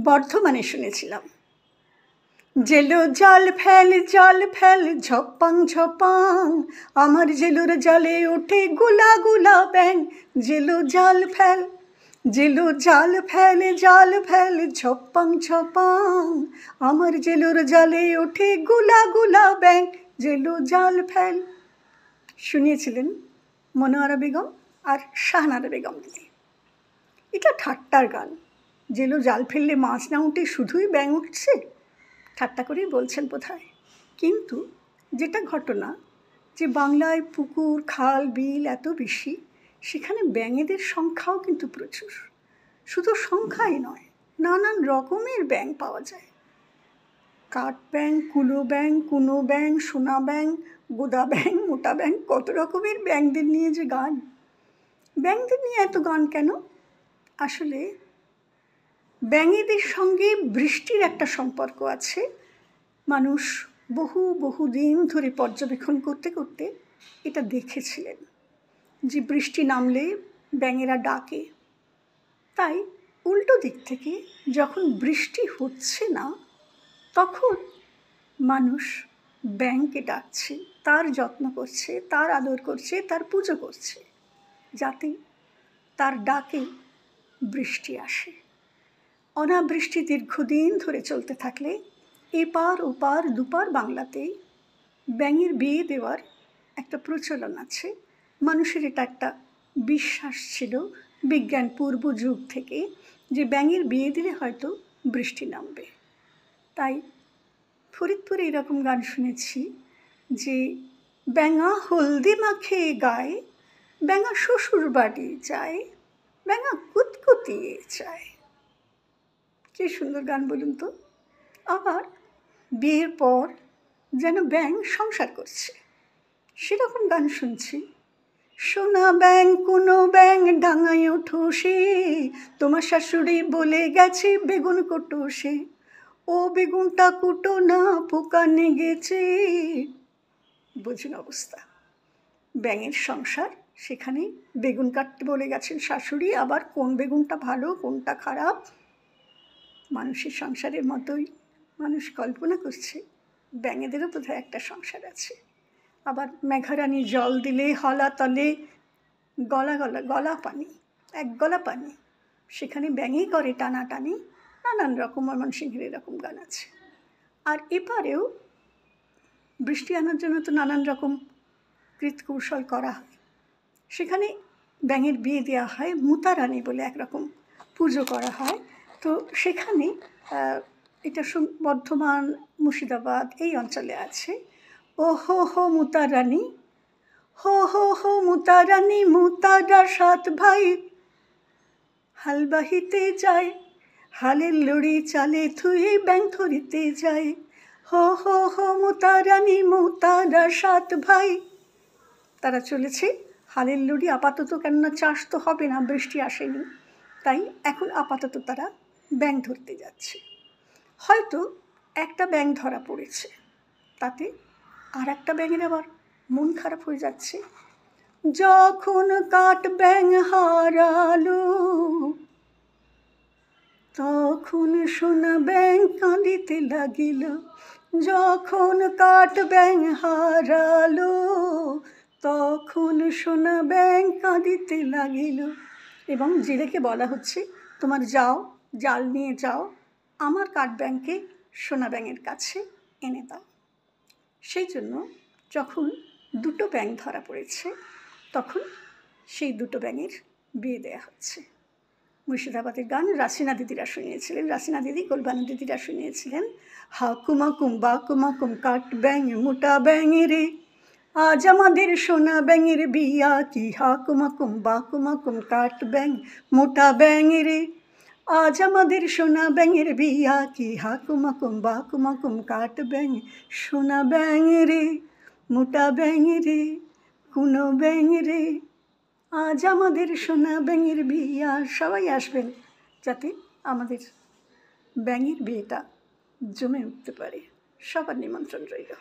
বর্ধমানে শুনেছিলাম। জেলো জাল ফেল ঝপাং ঝপাং, আমার জেলোর জালে ওঠে গুলা গুলা ব্যাং। জেলো জাল ফেল ঝপাং ঝপাং, আমার জেলোর জালে ওঠে গুলা গুলা ব্যাং। জেলো জাল ফেল শুনিয়েছিলেন মনোয়ারা বেগম আর শাহনারা বেগম দিদি। এটা ঠাট্টার গান। জেলো জাল ফেললে মাছ না উঠে শুধুই ব্যাঙ উঠছে, ঠাট্টা করেই বলছেন বোধহয়। কিন্তু যেটা ঘটনা, যে বাংলায় পুকুর খাল বিল এত বেশি, সেখানে ব্যাঙেদের সংখ্যাও কিন্তু প্রচুর। শুধু সংখ্যাই নয়, নানান রকমের ব্যাঙ পাওয়া যায়। কাঠ ব্যাঙ, কুলো ব্যাঙ, কুনো ব্যাঙ, সোনা ব্যাঙ, গোদা ব্যাঙ, মোটা ব্যাঙ, কত রকমের ব্যাঙদের নিয়ে যে গান। ব্যাঙদের নিয়ে এত গান কেন? আসলে ব্যাঙেদের সঙ্গে বৃষ্টির একটা সম্পর্ক আছে। মানুষ বহু দিন ধরে পর্যবেক্ষণ করতে করতে এটা দেখেছিলেন যে বৃষ্টি নামলে ব্যাঙেরা ডাকে। তাই উল্টো দিক থেকে যখন বৃষ্টি হচ্ছে না, তখন মানুষ ব্যাঙকে ডাকছে, তার যত্ন করছে, তার আদর করছে, তার পুজো করছে, যাতে তার ডাকে বৃষ্টি আসে। অনাবৃষ্টি দীর্ঘদিন ধরে চলতে থাকলে এপার ওপার দুপার বাংলাতেই ব্যাঙের বিয়ে দেওয়ার একটা প্রচলন আছে। মানুষের এটা একটা বিশ্বাস ছিল বিজ্ঞান পূর্ব যুগ থেকে, যে ব্যাঙের বিয়ে দিলে হয়তো বৃষ্টি নামবে। তাই ফরিদপুরে এরকম গান শুনেছি যে ব্যাঙা হলদি মাখে গায়ে, ব্যাঙা শ্বশুর বাড়ি যায়, ব্যাঙা কুতকুতিয়ে চায়। কি সুন্দর গান বলুন তো। আবার বিয়ের পর যেন ব্যাঙ সংসার করছে, সেরকম গান শুনছি। সোনা ব্যাঙ কোনো ব্যাঙ ডাঙায় ওঠো সে, তোমার শাশুড়ি বলে গেছে বেগুন কোটো সে, ও বেগুনটা কুটো না পোকা লেগেছে। বুঝুন অবস্থা। ব্যাঙের সংসার, সেখানে বেগুন কাটতে বলে গেছেন শাশুড়ি, আবার কোন বেগুনটা ভালো কোনটা খারাপ। মানুষের সংসারের মতোই মানুষ কল্পনা করছে ব্যাঙেদেরও বোধহয় একটা সংসার আছে। আবার মেঘারানী জল দিলে হলা তলে গলা পানি, এক গলা পানি, সেখানে ব্যাঙেই করে টানাটানি। নানান রকম ময়মনসিংহের এরকম গান আছে। আর এপারেও বৃষ্টি আনার জন্য তো নানান রকম কৃতকৌশল করা হয়। সেখানে ব্যাঙের বিয়ে দেওয়া হয়, মুতারানী বলে একরকম পুজো করা হয়। তো সেখানে এটা বর্ধমান মুর্শিদাবাদ এই অঞ্চলে আছে। ও হো হো মুতারানী, হো হো হো মুতারানী, মুতারা 7 ভাই হাল বাহিতে যায়, হালের লড়ি চালে থুয়ে ব্যাঙ ধরিতে যায়। হো হো হো মুতারানী, মুতারা 7 ভাই। তারা চলেছে হালের লড়ি, আপাতত, কেননা চাষ তো হবে না, বৃষ্টি আসেনি, তাই এখন আপাতত তারা ব্যাঙ ধরতে যাচ্ছে। হয়তো একটা ব্যাঙ ধরা পড়েছে, তাতে আর একটা ব্যাঙের আবার মন খারাপ হয়ে যাচ্ছে। যখন কাঠ ব্যাঙ হারালো, তখন সোনা ব্যাঙ কাঁদিতে লাগিল। যখন কাঠ ব্যাঙ হারালো, তখন সোনা ব্যাঙ কাঁদিতে লাগিল। এবং জেলেকে বলা হচ্ছে, তোমার যাও, জাল নিয়ে যাও, আমার কাঠ ব্যাঙকে সোনা ব্যাঙের কাছে এনে দাও। সেই জন্য যখন 2টো ব্যাঙ ধরা পড়েছে, তখন সেই 2টো ব্যাঙের বিয়ে দেওয়া হচ্ছে। মুর্শিদাবাদের গান রাসিনা দিদিরা শুনিয়েছিলেন, রাসিনা দিদি, গোলবানু দিদিরা শুনিয়েছিলেন। হাকুমাকুম বাকুমাকুম কাঠ ব্যাঙ মোটা ব্যাঙ রে, আজ আমাদের সোনা ব্যাঙের বিয়া কি। হাকুমাকুম বাকুমাকুম কাঠ ব্যাঙ মোটা ব্যাঙ রে, আজ আমাদের সোনা ব্যাঙের বিয়া কি। হাকুমাকুম বাকুমাকুম কাঠ ব্যাঙ সোনা ব্যাঙ রে, মোটা ব্যাঙ রে, কুনো ব্যাঙ রে, আজ আমাদের সোনা ব্যাঙের বিয়া। সবাই আসবেন যাতে আমাদের ব্যাঙের বিয়েটা জমে উঠতে পারে। সবার নিমন্ত্রণ রইল।